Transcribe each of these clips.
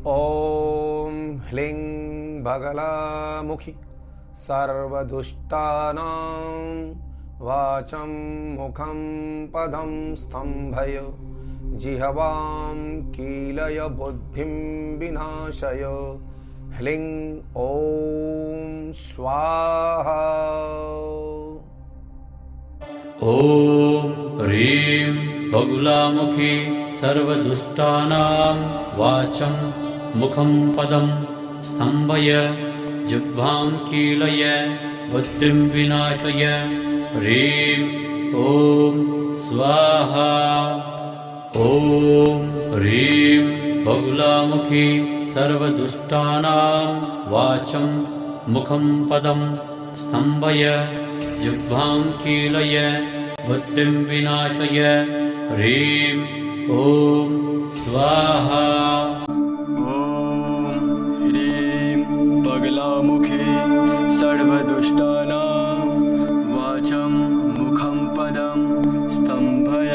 ॐ ह्लीं बगलामुखि सर्वदुष्टानां वाचं मुखं पदं स्तम्भय जिह्वां कीलय बुद्धिं विनाशय ह्लीं ॐ स्वाहा। ॐ ह्रीं बगुलामुखी सर्वदुष्टानां वाचं मुखं पदं स्तम्भय जिह्वां कीलय बुद्धिं विनाशय ह्रीं ॐ स्वाहा। ॐ ह्रीं बगुलामुखी सर्वदुष्टानां वाचं मुखं पदं स्तम्भय जिह्वां कीलय बुद्धिं विनाशय ह्रीं ॐ स्वाहा। ॐ ह्रीं बगलामुखी सर्वदुष्टानां वाचं मुखं पदं स्तम्भय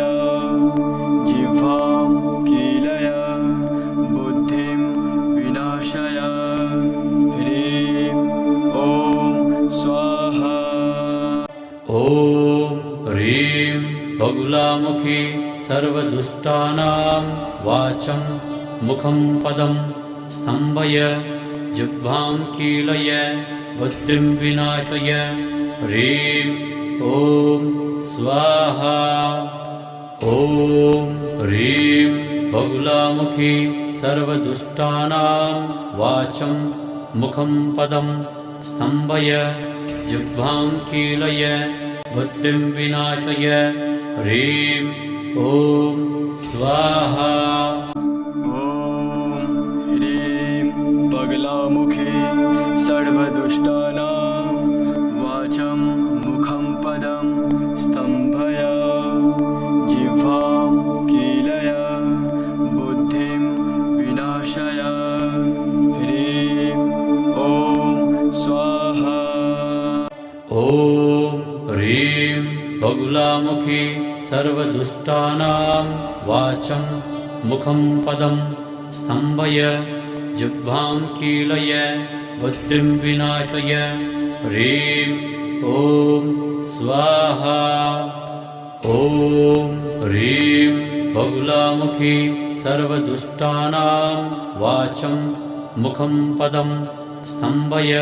जिह्वां कीलय बुद्धिं विनाशय ह्रीं ॐ स्वाहा। ॐ ह्रीं बगुलामुखी सर्वदुष्टानां वाचं मुखं पदं स्तम्भय जिह्वां कीलय बुद्धिं विनाशय ह्रीं ॐ स्वाहा। ॐ ह्रीं बगुलामुखी सर्वदुष्टानां वाचं मुखं पदं स्तम्भय जिह्वां कीलय बुद्धिं विनाशय ह्रीं ॐ स्वाहा। ॐ ह्रीं बगलामुखी सर्वदुष्टानां वाचं मुखं पदं स्तम्भय जिह्वां कीलय बुद्धिं विनाशय ह्रीं ॐ स्वाहा। ॐ ह्रीं बगुलामुखी सर्वदुष्टानां वाचं मुखं पदं स्तम्भय जिह्वां कीलय बुद्धिं विनाशय ह्रीं ॐ स्वाहा। ॐ ह्रीं बगुलामुखी सर्वदुष्टानां वाचं मुखं पदं स्तम्भय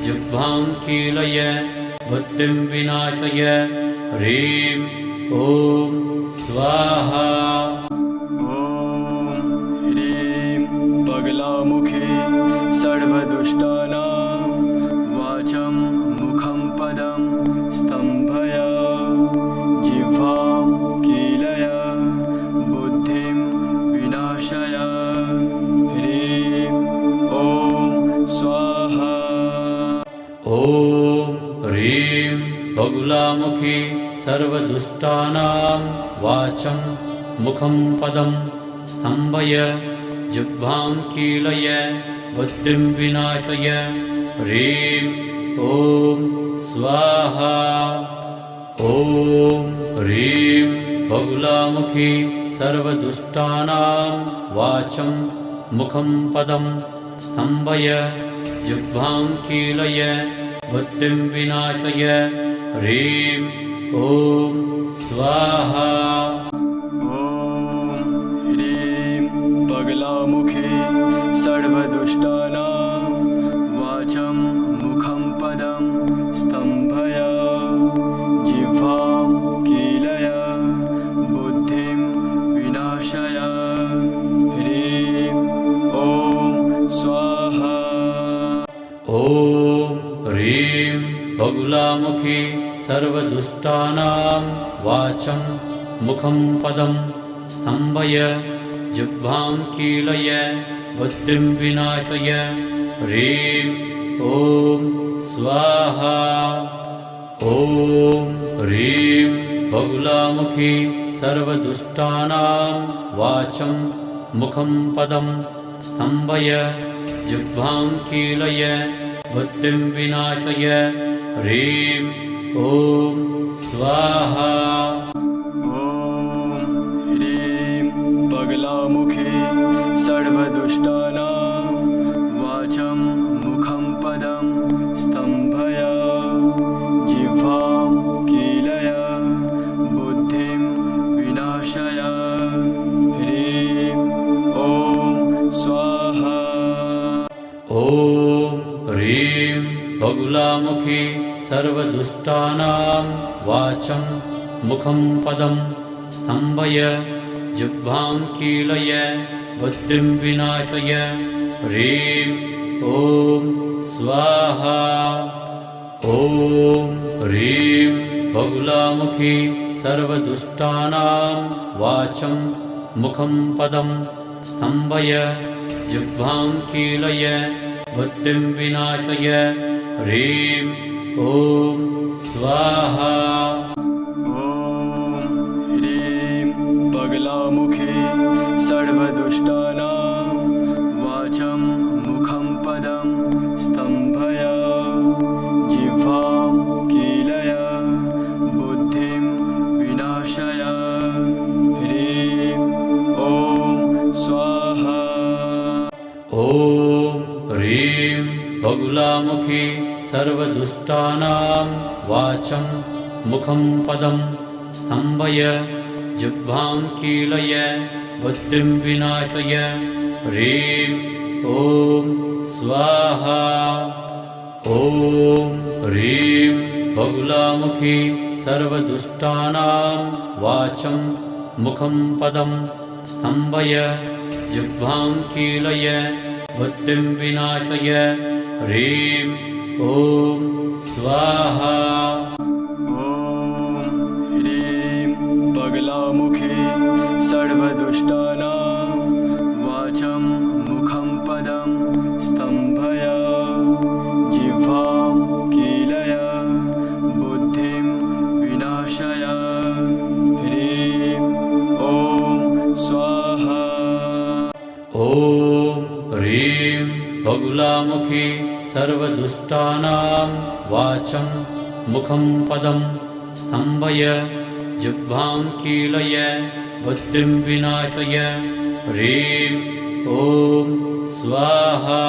जिह्वां कीलय बुद्धिं विनाशय ह्रीं ॐ स्वाहा। ॐ ह्रीं बगलामुखी सर्वदुष्टानां वाचं मुखं पदं स्तम्भय जिह्वां कीलय बुद्धिं विनाशय ह्रीं ॐ स्वाहा। ॐ ह्रीं बगुलामुखी सर्वदुष्टानां वाचं मुखं पदं स्तम्भय जिह्वां कीलय बुद्धिं विनाशय ह्रीं ॐ स्वाहा। ॐ ह्रीं बगुलामुखी सर्वदुष्टानां वाचं मुखं पदं स्तम्भय जिह्वां कीलय बुद्धिं विनाशय ह्रीं ॐ स्वाहा। ॐ ह्रीं बगलामुखी सर्वदुष्टानां वाचं मुखं पदं स्तम्भय जिह्वां कीलय बुद्धिं विनाशय ह्रीं ॐ स्वाहा। ॐ ह्रीं बगुलामुखी सर्वदुष्टानां वाचं मुखं पदं स्तम्भय जिह्वां कीलय बुद्धिं विनाशय ह्रीं ॐ स्वाहा। ॐ ह्रीं बगुलामुखी सर्वदुष्टानां वाचं मुखं पदं स्तम्भय जिह्वां कीलय बुद्धिं विनाशय ह्रीं ॐ स्वाहा। ॐ ह्रीं बगलामुखी सर्वदुष्टानां बहुलामुखी सर्वदुष्टानां वाचं मुखं पदं स्तम्भय जिह्वां कीलय बुद्धिं विनाशय ह्रीं ॐ स्वाहा ॐ ह्रीं बहुलामुखी सर्वदुष्टानां वाचं मुखं पदं स्तम्भय जिह्वां कीलय बुद्धिं विनाशय ह्रीं ॐ स्वाहा ॐ ह्रीं बगलामुखे सर्वदुष्टानां वाचं मुखं पदं स्तम्भय जिह्वां कीलय बुद्धिं विनाशय ह्रीं ॐ स्वाहा ॐ ह्रीं बहुलामुखी सर्वदुष्टानां वाचं मुखं पदं स्तम्भय जिह्वां कीलय बुद्धिं विनाशय ह्रीं ॐ स्वाहा ॐ ह्रीं बहुलामुखी सर्वदुष्टानां वाचं मुखं पदं स्तम्भय जिह्वां कीलय बुद्धिं विनाशय ह्रीं ॐ स्वाहा ॐ ह्रीं बगलामुखे सर्वदुष्टानां वाचं मुखं पदं स्तम्भय जिह्वां कीलय बुद्धिं विनाशय ह्रीं ॐ स्वाहा ॐ ह्रीं बहुलामुखी सर्वदुष्टानां वाचं मुखं पदं स्तम्भय जिह्वां कीलय बुद्धिं विनाशय ह्रीं ॐ स्वाहा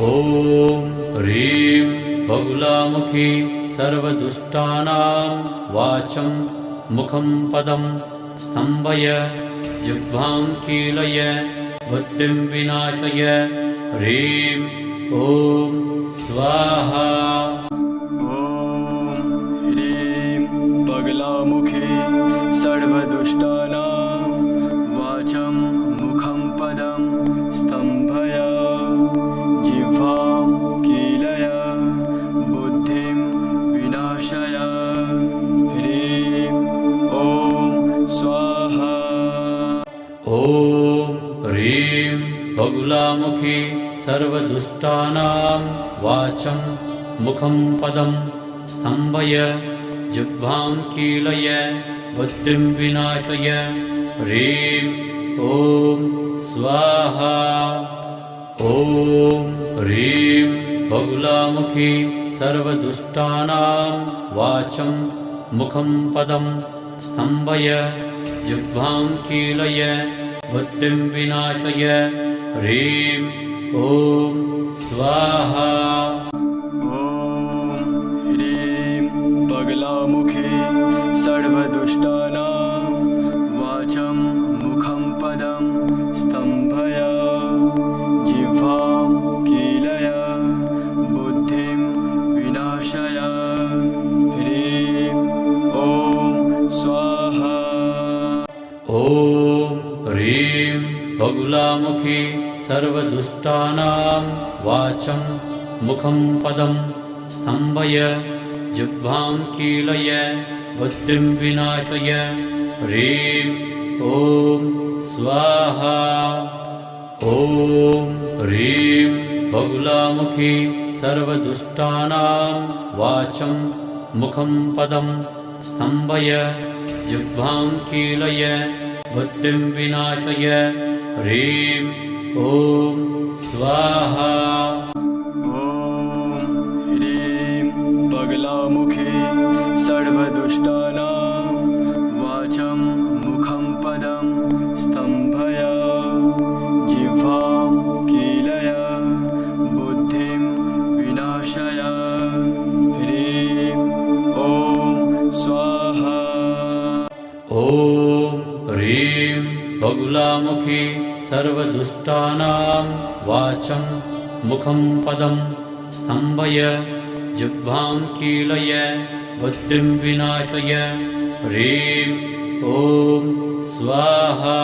ॐ ह्रीं बहुलामुखी सर्वदुष्टानां वाचं मुखं पदं स्तम्भय जिह्वां कीलय बुद्धिं विनाशय ह्रीं ॐ स्वाहा ॐ ह्रीं बगलामुखे सर्वदुष्टानां वाचं मुखं पदं स्तम्भय जिह्वां कीलय बुद्धिं विनाशय ह्रीं ॐ स्वाहा ॐ ह्रीं बहुलामुखी सर्वदुष्टानां वाचं मुखं पदं स्तम्भय जिह्वां कीलय बुद्धिं विनाशय ह्रीं ॐ स्वाहा ॐ ह्रीं बहुलामुखी सर्वदुष्टानां वाचं मुखं पदं स्तम्भय जिह्वां कीलय बुद्धिं विनाशय ह्रीं ॐ स्वाहा ॐ ह्रीं बगलामुखे सर्वदुष्टानां वाचं मुखं पदं स्तम्भय जिह्वां कीलय बुद्धिं विनाशय ह्रीं ॐ स्वाहा ॐ ह्रीं बहुलामुखी सर्वदुष्टानां वाचं मुखं पदं स्तम्भय जिह्वां कीलय बुद्धिं विनाशय ह्रीं ॐ स्वाहा ॐ ह्रीं बहुलामुखी सर्वदुष्टानां वाचं मुखं पदं स्तम्भय जिह्वां कीलय बुद्धिं विनाशय ह्रीं ॐ स्वाहा ॐ ह्रीं बगलामुखे सर्वदुष्टानां वाचं मुखं पदं स्तम्भय जिह्वां कीलय बुद्धिं विनाशय ह्रीं ॐ स्वाहा ॐ ह्रीं बहुलामुखी सर्वदुष्टानां वाचं मुखं पदं स्तम्भय जिह्वां कीलय बुद्धिं विनाशय ह्रीं ॐ स्वाहा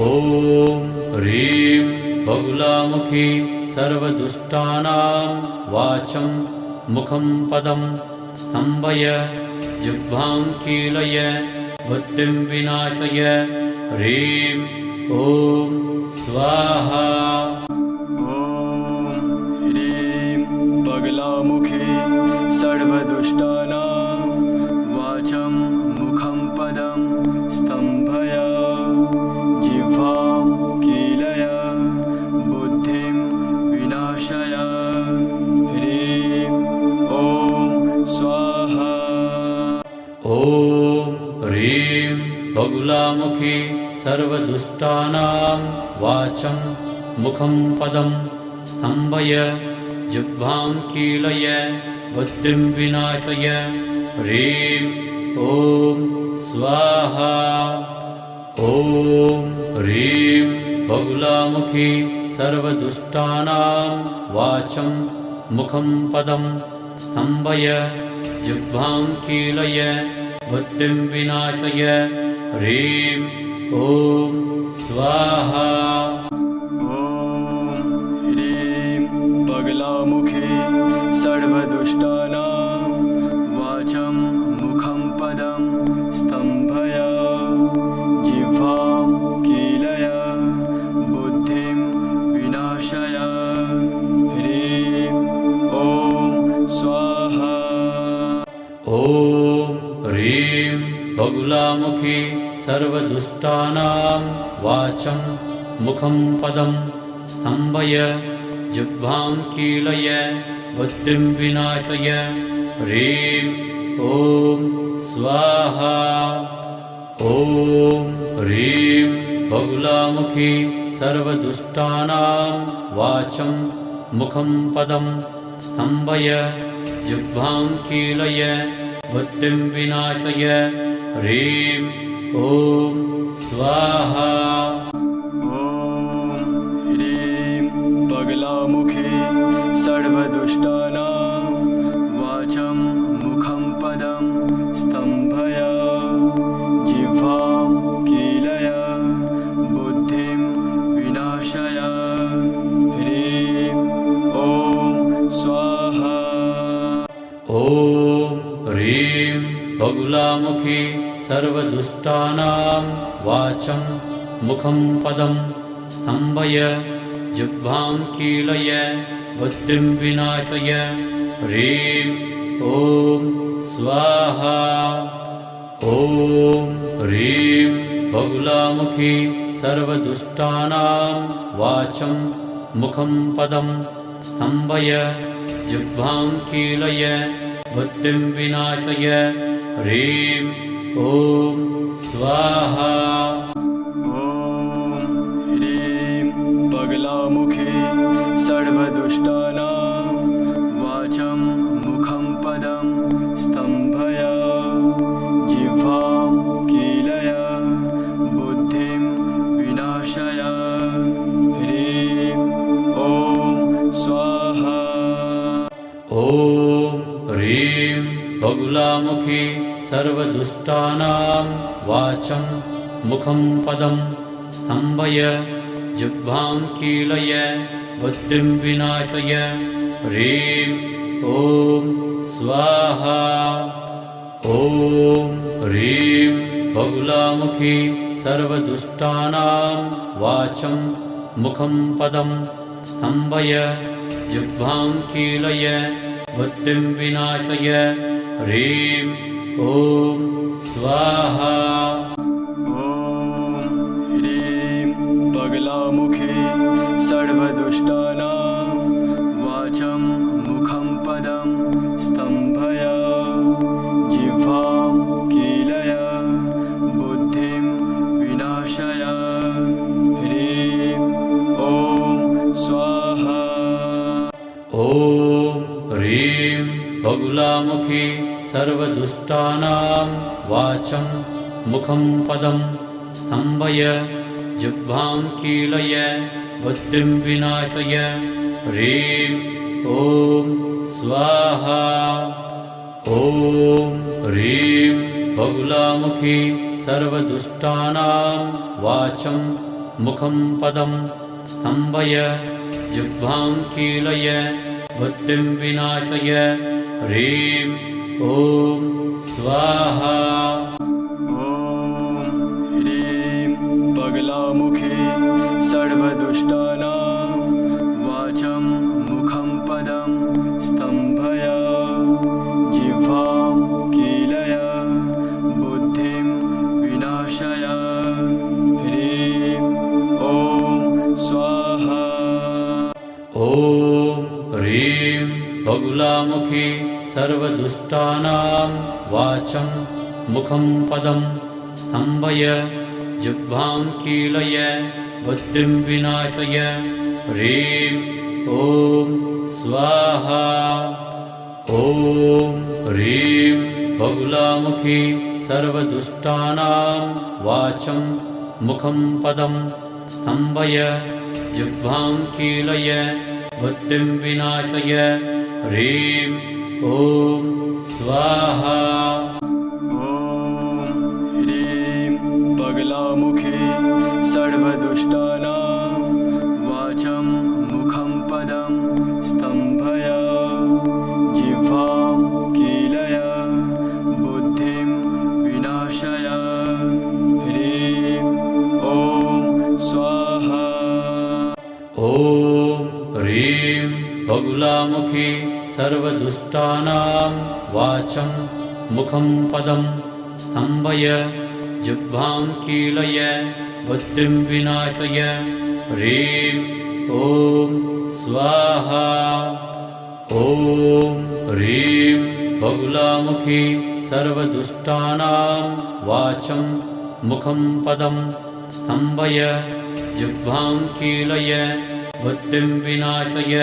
ॐ ह्रीं बहुलामुखी सर्वदुष्टानां वाचं मुखं पदं स्तम्भय जिह्वां कीलय बुद्धिं विनाशय ह्रीं ॐ स्वाहा ॐ ह्रीं बगलामुखे सर्वदुष्टानां वाचं मुखं पदं स्तम्भय जिह्वां कीलय बुद्धिं विनाशय ह्रीं ॐ स्वाहा ॐ ह्रीं बगुलामुखी सर्वदुष्टानां वाचं मुखं पदं स्तम्भय जिह्वां कीलय बुद्धिं विनाशय ह्रीं ॐ स्वाहा ॐ ह्रीं बगुलामुखी सर्वदुष्टानां वाचं मुखं पदं स्तम्भय जिह्वां कीलय बुद्धिं विनाशय ह्रीं ॐ स्वाहा ॐ ह्रीं बगलामुखे सर्वदुष्टानां वाचं मुखं पदं स्तम्भय जिह्वां कीलय बुद्धिं विनाशय ह्रीं ॐ स्वाहा ॐ ह्रीं बगुलामुखी सर्वदुष्टानां वाचं मुखं पदं स्तम्भय जिह्वां कीलय बुद्धिं विनाशय ह्रीं ॐ स्वाहा ॐ ह्रीं बगुलामुखी सर्वदुष्टानां वाचं मुखं पदं स्तम्भय जिह्वां कीलय बुद्धिं विनाशय ह्रीं ॐ स्वाहा ॐ ह्रीं बगलामुखे सर्वदुष्टानां वाचं मुखं पदं स्तम्भय जिह्वां कीलय बुद्धिं विनाशय ह्रीं ॐ स्वाहा ॐ ह्रीं बगुलामुखी सर्वदुष्टानां वाचं मुखं पदं स्तम्भय जिह्वां कीलय बुद्धिं विनाशय ह्रीं ॐ स्वाहा ॐ ह्रीं बगुलामुखी सर्वदुष्टानां वाचं मुखं पदं स्तम्भय जिह्वां कीलय बुद्धिं विनाशय ह्रीं ॐ स्वाहा ॐ ह्रीं बगलामुखे सर्वदुष्टानां वाचं मुखं पदं स्तम्भय जिह्वां कीलय बुद्धिं विनाशय ह्रीं ॐ स्वाहा ॐ ह्रीं बगुलामुखी सर्वदुष्टानां वाचं मुखं पदं स्तम्भय जिह्वां कीलय बुद्धिं विनाशय ह्रीं ॐ स्वाहा ॐ ह्रीं बगुलामुखी सर्वदुष्टानां वाचं मुखं पदं स्तम्भय जिह्वां कीलय बुद्धिं विनाशय ह्रीं ॐ स्वाहा ॐ ह्रीं बगलामुखे सर्वदुष्टानां वाचं मुखं पदं स्तम्भय जिह्वां कीलय बुद्धिं विनाशय ह्रीं ॐ स्वाहा ॐ ह्रीं बगुलामुखी सर्वदुष्टानां वाचं मुखं पदं स्तम्भय जिह्वां कीलय बुद्धिं विनाशय ह्रीं ॐ स्वाहा ॐ ह्रीं बगुलामुखी सर्वदुष्टानां वाचं मुखं पदं स्तम्भय जिह्वां कीलय बुद्धिं विनाशय ह्रीं ॐ स्वाहा ॐ ह्रीं बगलामुखे सर्वदुष्टानां वाचं मुखं पदं स्तम्भय जिह्वां कीलय बुद्धिं विनाशय ह्रीं ॐ स्वाहा ॐ ह्रीं बगुलामुखी सर्वदुष्टानां वाचं मुखं पदं स्तम्भय जिह्वां कीलय बुद्धिं विनाशय ह्रीं ॐ स्वाहा ॐ ह्रीं बगुलामुखी सर्वदुष्टानां वाचं मुखं पदं स्तम्भय जिह्वां कीलय बुद्धिं विनाशय ह्रीं ॐ स्वाहा ॐ ह्रीं बगलामुखे सर्वदुष्टानां वाचं मुखं पदं स्तम्भय जिह्वां कीलय बुद्धिं विनाशय ह्रीं ॐ स्वाहा ॐ ह्रीं बगुलामुखी सर्वदुष्टानां वाचं मुखं पदं स्तम्भय जिह्वां कीलय बुद्धिं विनाशय ह्रीं ॐ स्वाहा ॐ ह्रीं बगुलामुखी सर्वदुष्टानां वाचं मुखं पदं स्तम्भय जिह्वां कीलय बुद्धिं विनाशय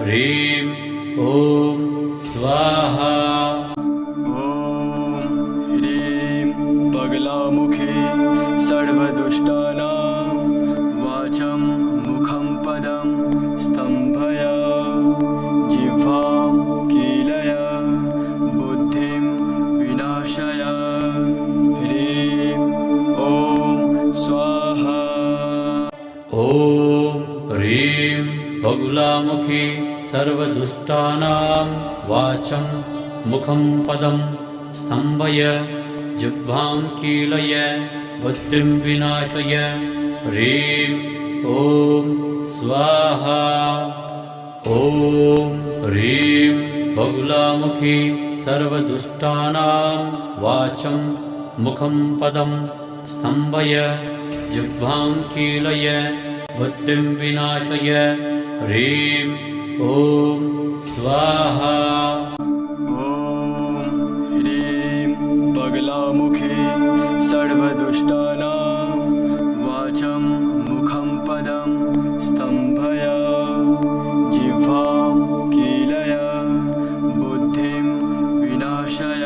ह्रीं ॐ स्वाहा ॐ ह्रीं बगलामुखे सर्वदुष्टानां वाचं मुखं पदं स्तम्भय जिह्वां कीलय बुद्धिं विनाशय ह्रीं ॐ स्वाहा ॐ ह्रीं बगुलामुखी सर्वदुष्टानां वाचं मुखं पदं स्तम्भय जिह्वां कीलय बुद्धिं विनाशय ह्रीं ॐ स्वाहा ॐ ह्रीं बगुलामुखी सर्वदुष्टानां वाचं मुखं पदं स्तम्भय जिह्वां कीलय बुद्धिं विनाशय ह्रीं ॐ स्वाहा ॐ ह्रीं बगलामुखे सर्वदुष्टानां वाचं मुखं पदं स्तम्भय जिह्वां कीलय बुद्धिं विनाशय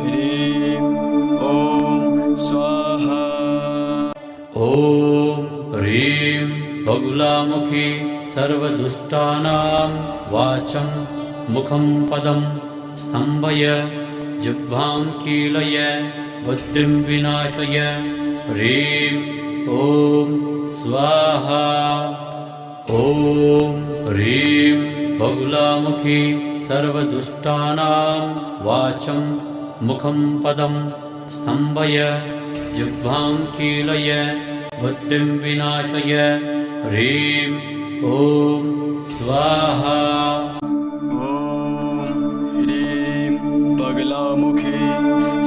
ह्रीं ॐ स्वाहा ॐ ह्रीं बगुलामुखी सर्वदुष्टानां वाचं मुखं पदं स्तम्भय जिह्वां कीलय बुद्धिं विनाशय ह्रीं ॐ स्वाहा ॐ ह्रीं बगुलामुखी सर्वदुष्टानां वाचं मुखं पदं स्तम्भय जिह्वां कीलय बुद्धिं विनाशय ह्रीं ॐ स्वाहा ॐ ह्रीं बगलामुखे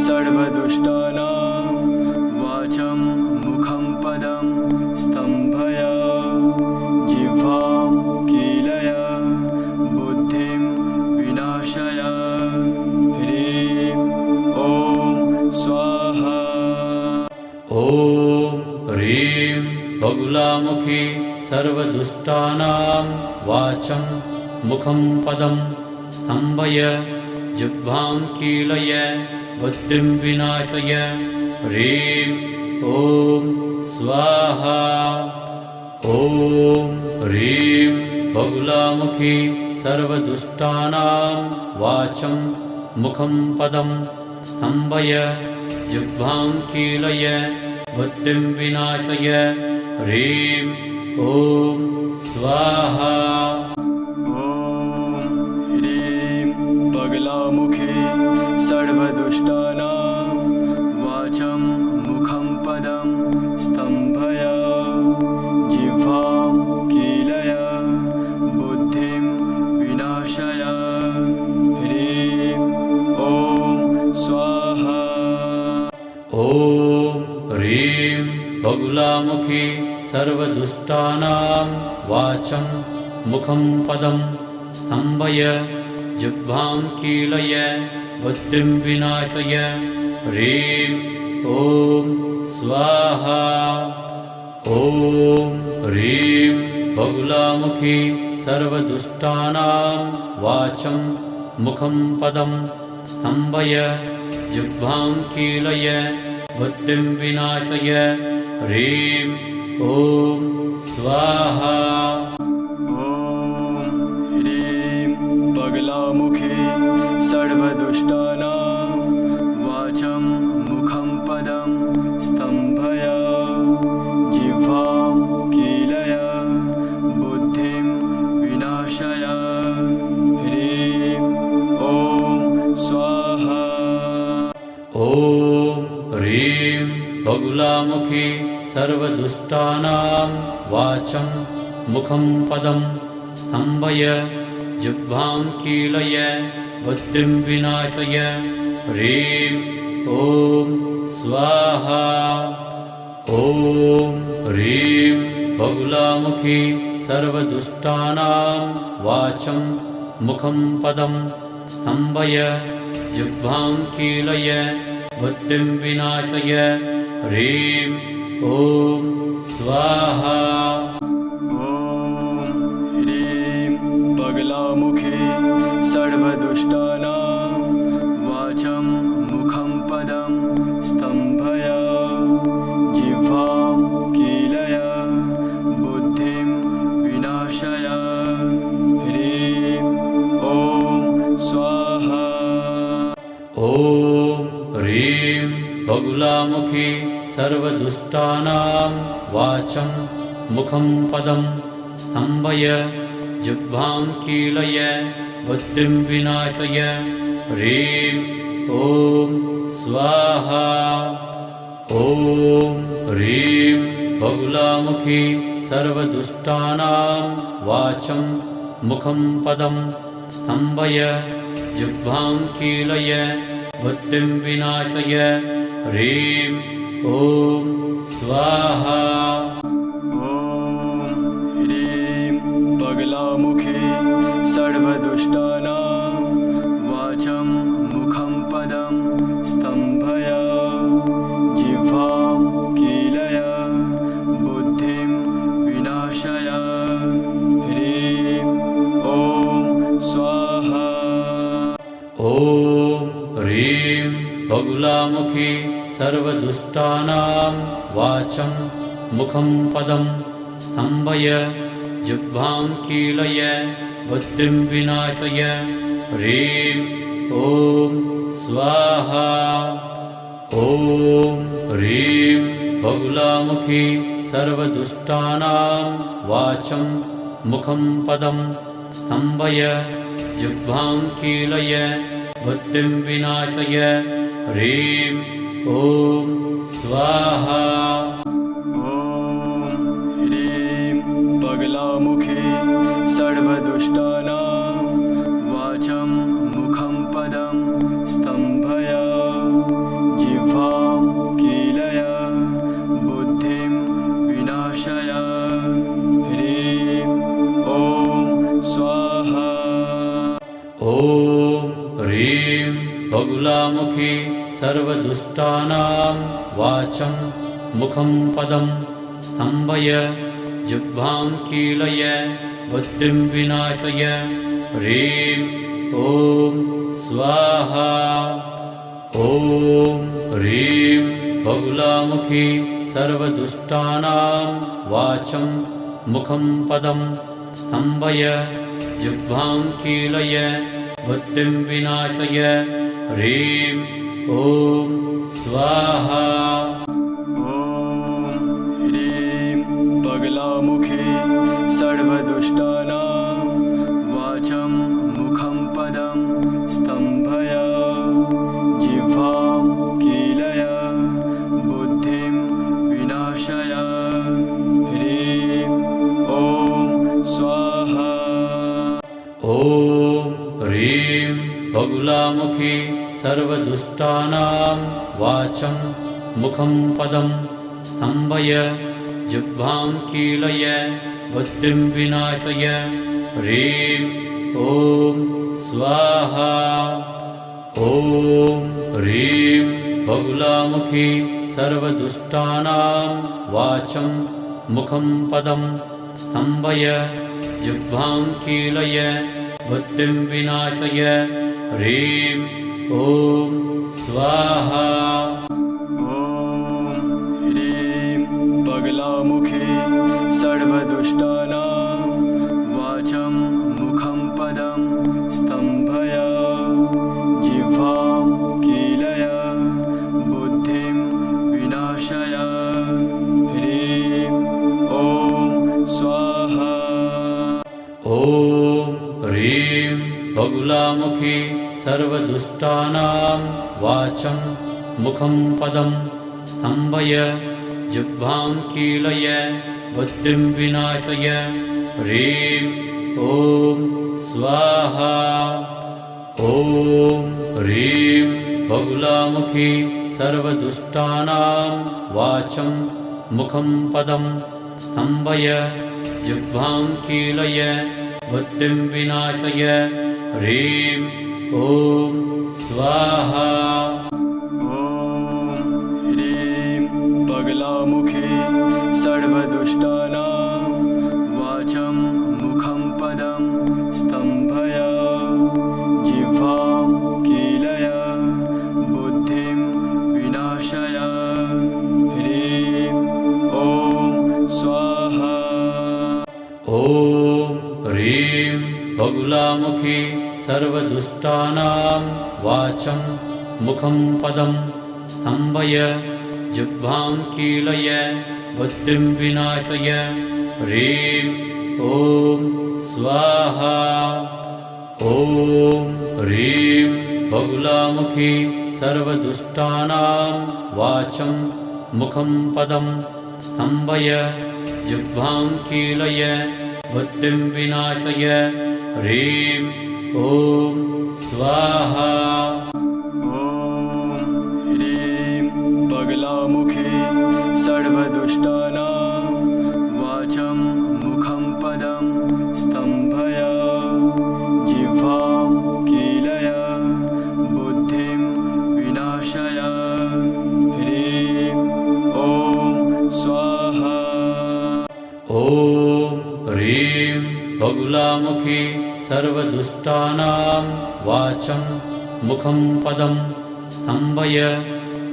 सर्वदुष्टानां वाचं मुखं पदं स्तम्भय जिह्वां कीलय बुद्धिं विनाशय ह्रीं ॐ स्वाहा ॐ ह्रीं बगुलामुखी सर्वदुष्टानां वाचं मुखं पदं स्तम्भय जिह्वां कीलय बुद्धिं विनाशय ह्रीं ॐ स्वाहा ॐ ह्रीं बगुलामुखी सर्वदुष्टानां वाचं मुखं पदं स्तम्भय जिह्वां कीलय बुद्धिं विनाशय ह्रीं ॐ स्वाहा ॐ ह्रीं बगलामुखे सर्वदुष्टानां वाचं मुखं पदं स्तम्भय जिह्वां कीलय बुद्धिं विनाशय ह्रीं ॐ स्वाहा ॐ ह्रीं बगुलामुखी सर्वदुष्टानां वाचं मुखं पदं स्तम्भय जिह्वां कीलय बुद्धिं विनाशय ह्रीं ॐ स्वाहा ॐ ह्रीं बगुलामुखी सर्वदुष्टानां वाचं मुखं पदं स्तम्भय जिह्वां कीलय बुद्धिं विनाशय ह्रीं ॐ स्वाहा ॐ ह्रीं बगलामुखे सर्वदुष्टानां वाचं मुखं पदं स्तम्भय जिह्वां कीलय बुद्धिं विनाशय ह्रीं ॐ स्वाहा ॐ ह्रीं बगुलामुखी सर्वदुष्टानां वाचं मुखं पदं स्तम्भय जिह्वां कीलय बुद्धिं विनाशय ह्रीं ॐ स्वाहा ॐ ह्रीं बगुलामुखी सर्वदुष्टानां वाचं मुखं पदं स्तम्भय जिह्वां कीलय बुद्धिं विनाशय ह्रीं ॐ स्वाहा ॐ ह्रीं बगलामुखे सर्वदुष्टानां वाचं मुखं पदं स्तम्भय जिह्वां कीलय बुद्धिं विनाशय ह्रीं ॐ स्वाहा ॐ ह्रीं बगुलामुखी सर्वदुष्टानां वाचं मुखं पदं स्तम्भय जिह्वां कीलय बुद्धिं विनाशय ह्रीं ॐ स्वाहा ॐ ह्रीं बगुलामुखी सर्वदुष्टानां वाचं मुखं पदं स्तम्भय जिह्वां कीलय बुद्धिं विनाशय ह्रीं ॐ स्वाहा ॐ ह्रीं बगलामुखे सर्वदुष्टानां वाचं मुखं पदं स्तम्भय जिह्वां कीलय बुद्धिं विनाशय ह्रीं ॐ स्वाहा ॐ ह्रीं बगुलामुखी सर्वदुष्टानां वाचं मुखं पदं स्तम्भय जिह्वां कीलय बुद्धिं विनाशय ह्रीं ॐ स्वाहा ॐ ह्रीं बगुलामुखी सर्वदुष्टानां वाचं मुखं पदं स्तम्भय जिह्वां कीलय बुद्धिं विनाशय ह्रीं ॐ स्वाहा ॐ ह्रीं बगलामुखे सर्वदुष्टानां वाचं मुखं पदं स्तम्भय जिह्वां कीलय बुद्धिं विनाशय ह्रीं ॐ स्वाहा ॐ ह्रीं बगुलामुखी सर्वदुष्टानां वाचं मुखं पदं स्तम्भय जिह्वां कीलय बुद्धिं विनाशय ह्रीं ॐ स्वाहा ॐ ह्रीं बगुलामुखी सर्वदुष्टानां वाचं मुखं पदं स्तम्भय जिह्वां कीलय बुद्धिं विनाशय ह्रीं ॐ स्वाहा ॐ ह्रीं बगलामुखे सर्वदुष्टानां वाचं मुखं पदं स्तम्भय जिह्वां कीलय बुद्धिं विनाशय ह्रीं ॐ स्वाहा ॐ ह्रीं बगुलामुखी सर्वदुष्टानां वाचं मुखं पदं स्तम्भय जिह्वां कीलय बुद्धिं विनाशय ह्रीं ॐ स्वाहा ॐ ह्रीं बगुलामुखी सर्वदुष्टानां वाचं मुखं पदं स्तम्भय जिह्वां कीलय बुद्धिं विनाशय ह्रीं ॐ स्वाहा ॐ ह्रीं बगलामुखे सर्वदुष्टानां वाचं मुखं पदं स्तम्भय जिह्वां कीलय बुद्धिं विनाशय ह्रीं ॐ स्वाहा ॐ ह्रीं बगुलामुखी सर्वदुष्टानां वाचं मुखं पदं स्तम्भय जिह्वां कीलय बुद्धिं विनाशय ह्रीं ॐ स्वाहा ॐ ह्रीं बगुलामुखी सर्वदुष्टानां वाचं मुखं पदं स्तम्भय जिह्वां कीलय बुद्धिं विनाशय ह्रीं ॐ स्वाहा ॐ ह्रीं बगलामुखे सर्वदुष्टानां वाचं मुखं पदं स्तम्भय जिह्वां कीलय बुद्धिं विनाशय ह्रीं ॐ स्वाहा ॐ ह्रीं बगुलामुखी सर्वदुष्टानां वाचं मुखं पदं स्तम्भय जिह्वां कीलय बुद्धिं विनाशय ह्रीं ॐ स्वाहा ॐ ह्रीं बगुलामुखी सर्वदुष्टानां वाचं मुखं पदं स्तम्भय जिह्वां कीलय बुद्धिं विनाशय ह्रीं ॐ स्वाहा ॐ ह्रीं बगलामुखे सर्वदुष्टानां वाचं मुखं पदं स्तम्भय जिह्वां कीलय बुद्धिं विनाशय ह्रीं ॐ स्वाहा ॐ ह्रीं बगुलामुखी सर्वदुष्टानां वाचं मुखं पदं स्तम्भय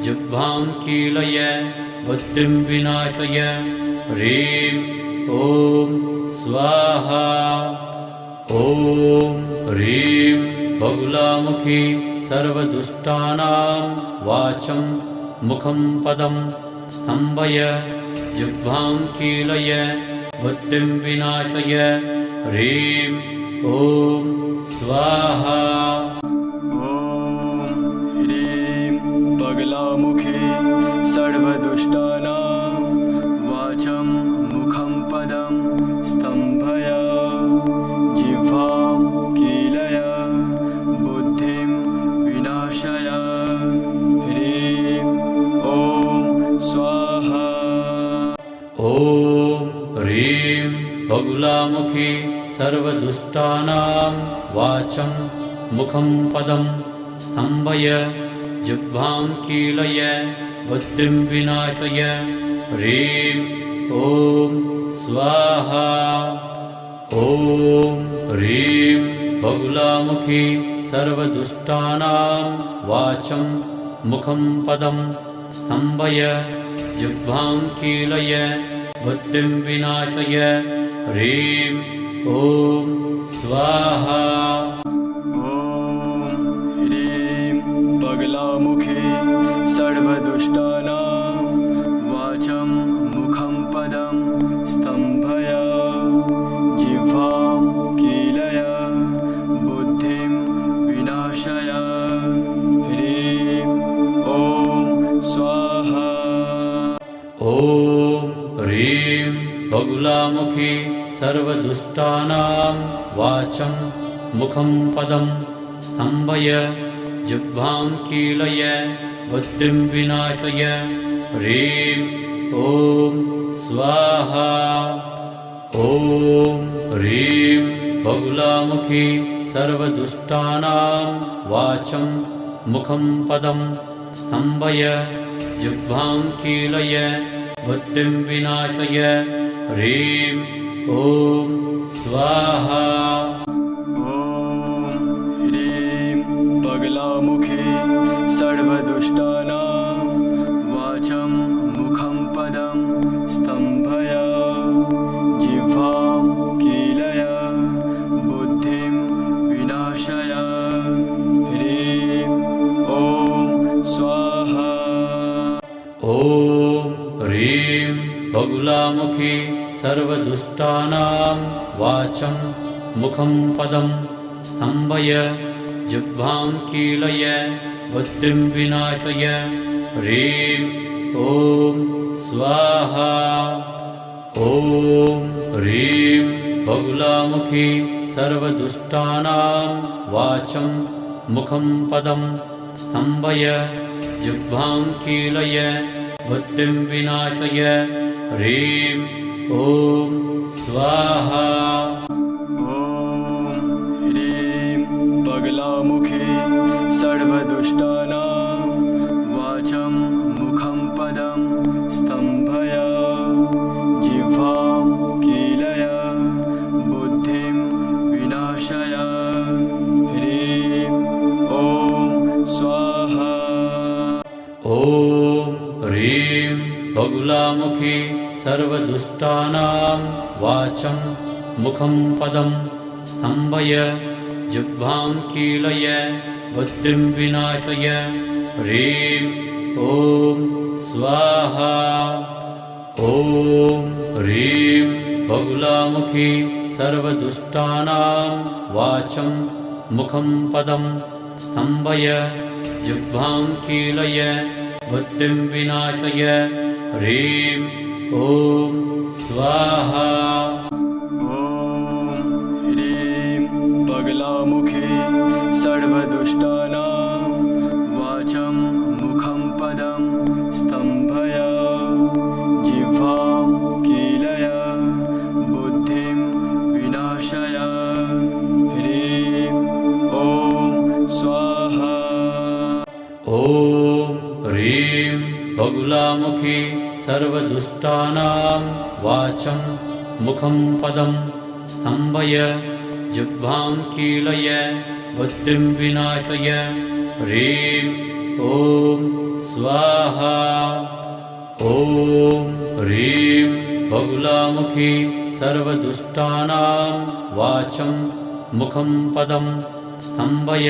जिह्वां कीलय बुद्धिं विनाशय ह्रीं ॐ स्वाहा ॐ ह्रीं बगुलामुखी सर्वदुष्टानां वाचं मुखं पदं स्तम्भय जिह्वां कीलय बुद्धिं विनाशय ह्रीं ॐ स्वाहा ॐ ह्रीं बगलामुखे सर्वदुष्टानां वाचं मुखं पदं स्तम्भय जिह्वां कीलय बुद्धिं विनाशय ह्रीं ॐ स्वाहा ॐ ह्रीं बगुलामुखी सर्वदुष्टानां वाचं मुखं पदं स्तम्भय जिह्वां कीलय बुद्धिं विनाशय ह्रीं ॐ स्वाहा ॐ ह्रीं बगुलामुखी सर्वदुष्टानां वाचं मुखं पदं स्तम्भय जिह्वां कीलय बुद्धिं विनाशय ह्रीं ॐ स्वाहा ॐ ह्रीं बगलामुखे सर्वदुष्टानां वाचं मुखं पदं स्तम्भय जिह्वां कीलय बुद्धिं विनाशय ह्रीं ॐ स्वाहा ॐ ह्रीं बगुलामुखी सर्वदुष्टानां वाचं मुखं पदं स्तम्भय जिह्वां कीलय बुद्धिं विनाशय ह्रीं ॐ स्वाहा ॐ ह्रीं बगुलामुखी सर्वदुष्टानां वाचं मुखं पदं स्तम्भय जिह्वां कीलय बुद्धिं विनाशय ह्रीं ॐ स्वाहा ॐ ह्रीं बगलामुखे सर्वदुष्टानां वाचं मुखं पदं स्तम्भय जिह्वां कीलय बुद्धिं विनाशय ह्रीं ॐ स्वाहा ॐ ह्रीं बगुलामुखी सर्वदुष्टानां वाचं मुखं पदं स्तम्भय जिह्वां कीलय बुद्धिं विनाशय ह्रीं ॐ स्वाहा ॐ ह्रीं बगुलामुखी सर्वदुष्टानां वाचं मुखं पदं स्तम्भय जिह्वां कीलय बुद्धिं विनाशय ह्रीं ॐ स्वाहा ॐ ह्रीं बगलामुखे सर्वदुष्टानां वाचं मुखं पदं स्तम्भय जिह्वां कीलय बुद्धिं विनाशय ह्रीं ॐ स्वाहा ॐ ह्रीं बगुलामुखी सर्वदुष्टानां वाचं मुखं पदं स्तम्भय जिह्वां कीलय बुद्धिं विनाशय ह्रीं ॐ स्वाहा ॐ ह्रीं बगुलामुखी सर्वदुष्टानां वाचं मुखं पदं स्तम्भय जिह्वां कीलय बुद्धिं विनाशय ह्रीं ॐ स्वाहा ॐ ह्रीं बगलामुखे सर्वदुष्टानां वाचं मुखं पदं स्तम्भय जिह्वां कीलय बुद्धिं विनाशय ह्रीं ॐ स्वाहा ॐ ह्रीं बगुलामुखी सर्वदुष्टानां वाचं मुखं पदं स्तम्भय जिह्वां कीलय बुद्धिं विनाशय ह्रीं ॐ स्वाहा ॐ ह्रीं बगुलामुखी सर्वदुष्टानां वाचं मुखं पदं स्तम्भय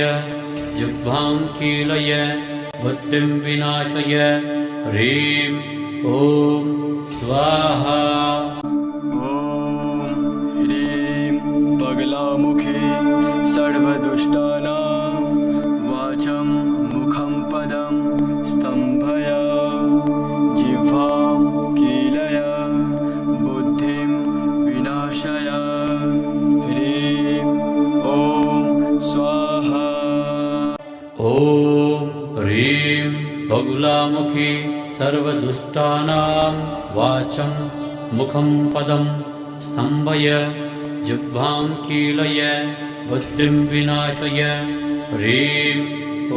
जिह्वां कीलय बुद्धिं विनाशय ह्रीं ॐ स्वाहा ॐ ह्रीं बगलामुखे सर्वदुष्टानां वाचं मुखं पदं स्तम्भय जिह्वां कीलय बुद्धिं विनाशय ह्रीं ॐ स्वाहा ॐ ह्रीं बगुलामुखी सर्वदुष्टानां वाचं मुखं पदं स्तम्भय जिह्वां कीलय बुद्धिं विनाशय ह्रीं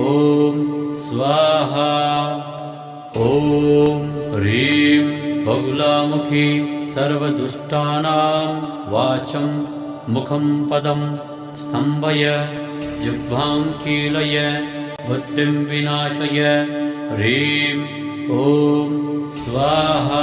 ॐ स्वाहा ॐ ह्रीं बगुलामुखी सर्वदुष्टानां वाचं मुखं पदं स्तम्भय जिह्वां कीलय बुद्धिं विनाशय ह्रीं ॐ स्वाहा